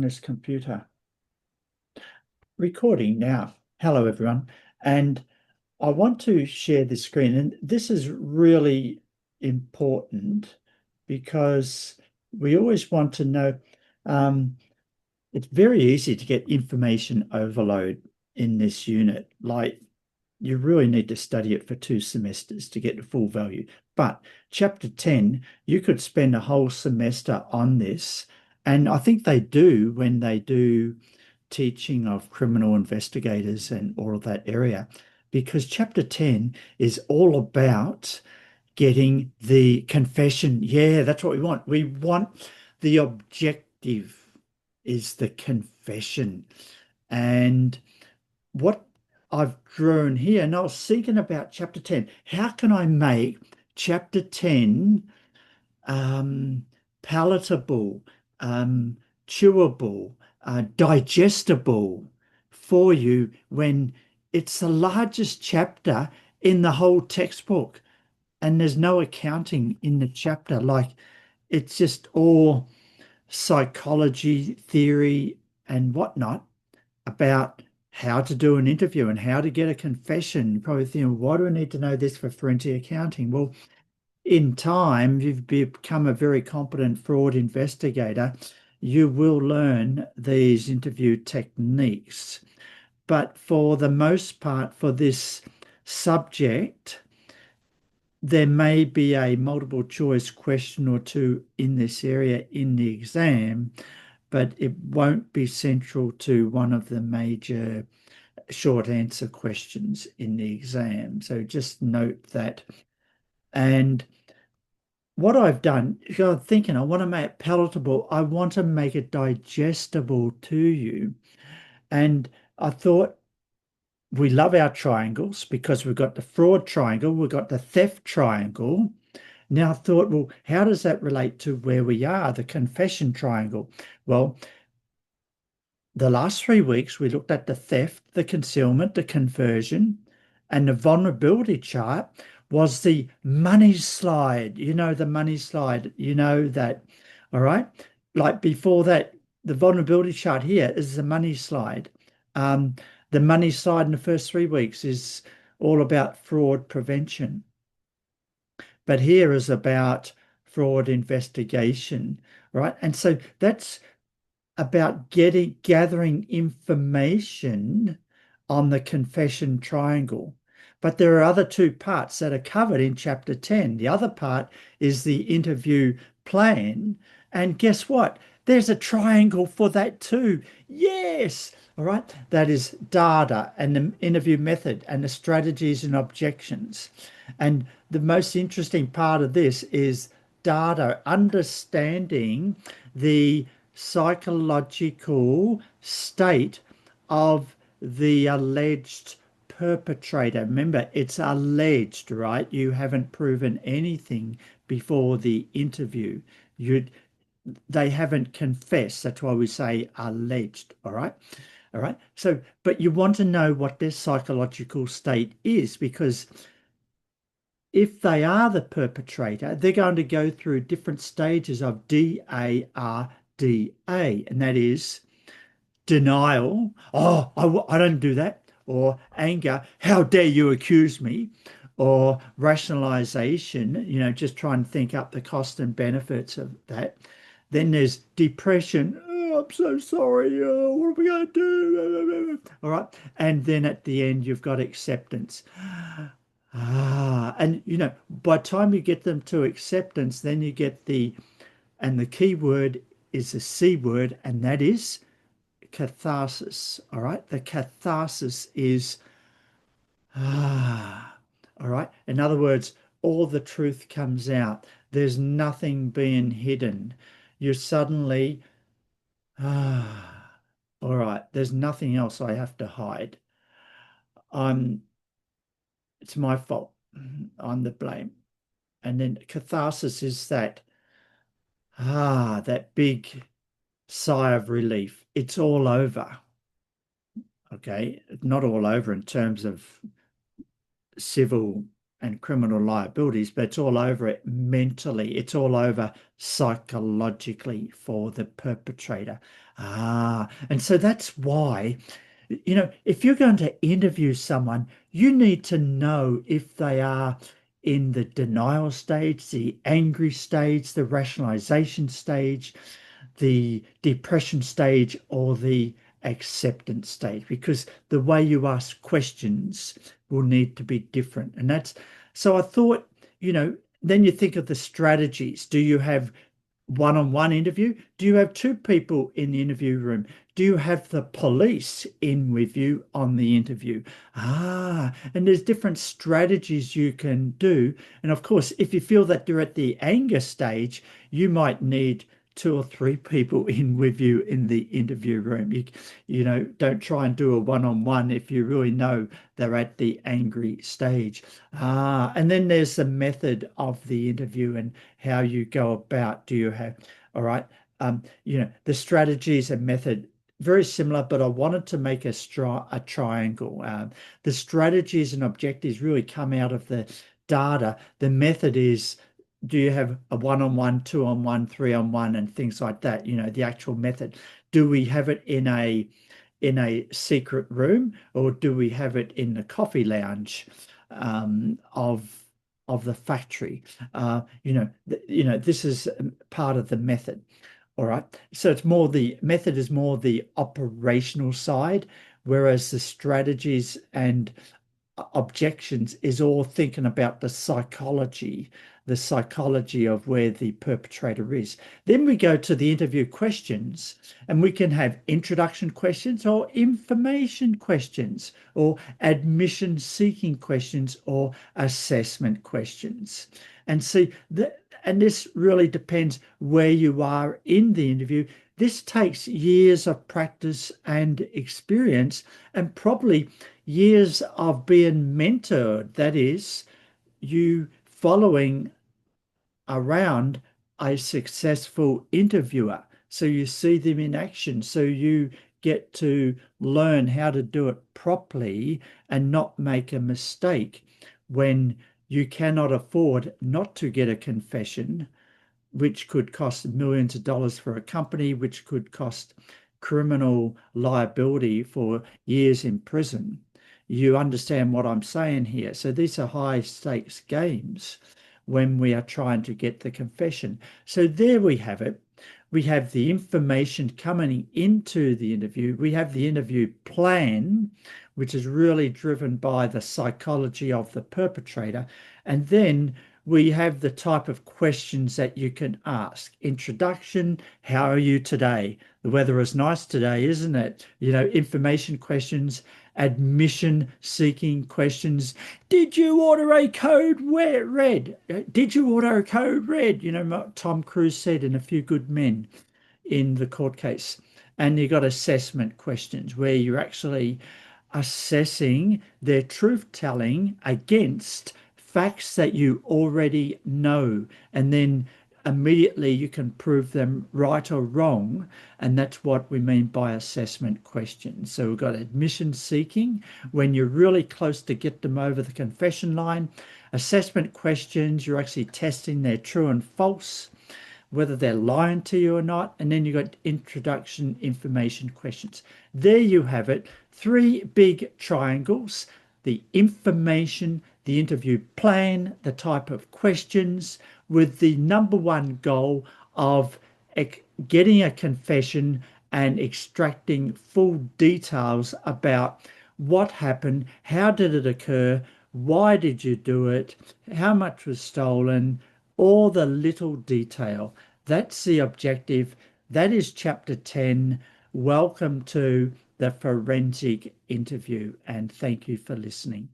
this computer. Recording now. Hello, everyone. And I want to share this screen. And this is really important because we always want to know, it's very easy to get information overload in this unit. Like you really need to study it for 2 semesters to get the full value. But chapter 10, you could spend a whole semester on this. And I think they do when they do teaching of criminal investigators and all of that area, because chapter 10 is all about getting the confession. Yeah, that's what we want. We want the objective is the confession. And what I've drawn here, and I was thinking about chapter 10, how can I make chapter 10 palatable, chewable, digestible for you when it's the largest chapter in the whole textbook and there's no accounting in the chapter. Like it's just all psychology, theory, and whatnot about how to do an interview and how to get a confession. You're probably thinking, why do I need to know this for forensic accounting? Well, in time, you've become a very competent fraud investigator. You will learn these interview techniques. But for the most part, for this subject, there may be a multiple choice question or two in this area in the exam, but it won't be central to one of the major short answer questions in the exam. So just note that. And what I've done, I'm thinking I want to make it palatable. I want to make it digestible to you. And I thought we love our triangles because we've got the fraud triangle, we've got the theft triangle. Now I thought, well, how does that relate to where we are, the confession triangle? Well, the last 3 weeks, we looked at the theft, the concealment, the conversion, and the vulnerability chart was the money slide. You know, the money slide, you know that, all right? Like before that, the vulnerability chart here is the money slide. The money slide in the first 3 weeks is all about fraud prevention. But here is about fraud investigation, right? And so that's about gathering information on the confession triangle. But there are other 2 parts that are covered in chapter 10. The other part is the interview plan. And guess what? There's a triangle for that too. Yes. All right. That is data and the interview method and the strategies and objections. And the most interesting part of this is data, understanding the psychological state of the alleged perpetrator. Remember, it's alleged, right? You haven't proven anything before the interview. They haven't confessed. That's why we say alleged, all right? All right. So, but you want to know what their psychological state is, because if they are the perpetrator, they're going to go through different stages of DARDA, and that is denial. Oh, I don't do that. Or anger. How dare you accuse me? Or rationalization, you know, just try and think up the cost and benefits of that. Then there's depression. Oh, I'm so sorry. Oh, what are we going to do? All right. And then at the end, you've got acceptance. And you know, by the time you get them to acceptance, then you get and the key word is the C word, and that is catharsis. All right. The catharsis is, all right. In other words, all the truth comes out. There's nothing being hidden. You're suddenly, all right, there's nothing else I have to hide. It's my fault. I'm the blame. And then catharsis is that big sigh of relief. It's all over. Okay. Not all over in terms of civil and criminal liabilities, but it's all over it mentally. It's all over psychologically for the perpetrator. And so that's why, if you're going to interview someone, you need to know if they are in the denial stage, the angry stage, the rationalization stage, the depression stage, or the acceptance stage, because the way you ask questions will need to be different. And that's so I thought, then you think of the strategies. Do you have one-on-one interview? Do you have two people in the interview room? Do you have the police in with you on the interview? And there's different strategies you can do. And of course, if you feel that you're at the anger stage, you might need two or three people in with you in the interview room. Don't try and do a one-on-one if you really know they're at the angry stage. And then there's the method of the interview and how you go about. Do you have, all right, the strategies and method very similar, but I wanted to make a triangle. The strategies and objectives really come out of the data. The method is, do you have a one-on-one, two-on-one, three-on-one, and things like that? The actual method. Do we have it in a secret room, or do we have it in the coffee lounge of the factory? This is part of the method. All right. So the method is more the operational side, whereas the strategies and objections is all thinking about the psychology of where the perpetrator is. Then we go to the interview questions, and we can have introduction questions or information questions or admission seeking questions or assessment questions. And see that, and this really depends where you are in the interview. This takes years of practice and experience, and probably years of being mentored. That is, you following around a successful interviewer. So you see them in action. So you get to learn how to do it properly and not make a mistake when you cannot afford not to get a confession, which could cost millions of dollars for a company, which could cost criminal liability for years in prison. You understand what I'm saying here. So these are high stakes games when we are trying to get the confession. So there we have it. We have the information coming into the interview. We have the interview plan, which is really driven by the psychology of the perpetrator. And then we have the type of questions that you can ask. Introduction, how are you today? The weather is nice today, isn't it? Information questions, admission seeking questions. Did you order a code red? Did you order a code red? What Tom Cruise said in A Few Good Men in the court case. And you got assessment questions where you're actually assessing their truth telling against facts that you already know, and then immediately you can prove them right or wrong. And that's what we mean by assessment questions. So we've got admission seeking when you're really close to get them over the confession line. Assessment questions, you're actually testing their true and false, whether they're lying to you or not. And then you've got introduction information questions. There you have it. Three big triangles: the information, the interview plan, the type of questions, with the number one goal of getting a confession and extracting full details about what happened, how did it occur, why did you do it, how much was stolen, all the little detail. That's the objective. That is chapter 10. Welcome to the forensic interview, and thank you for listening.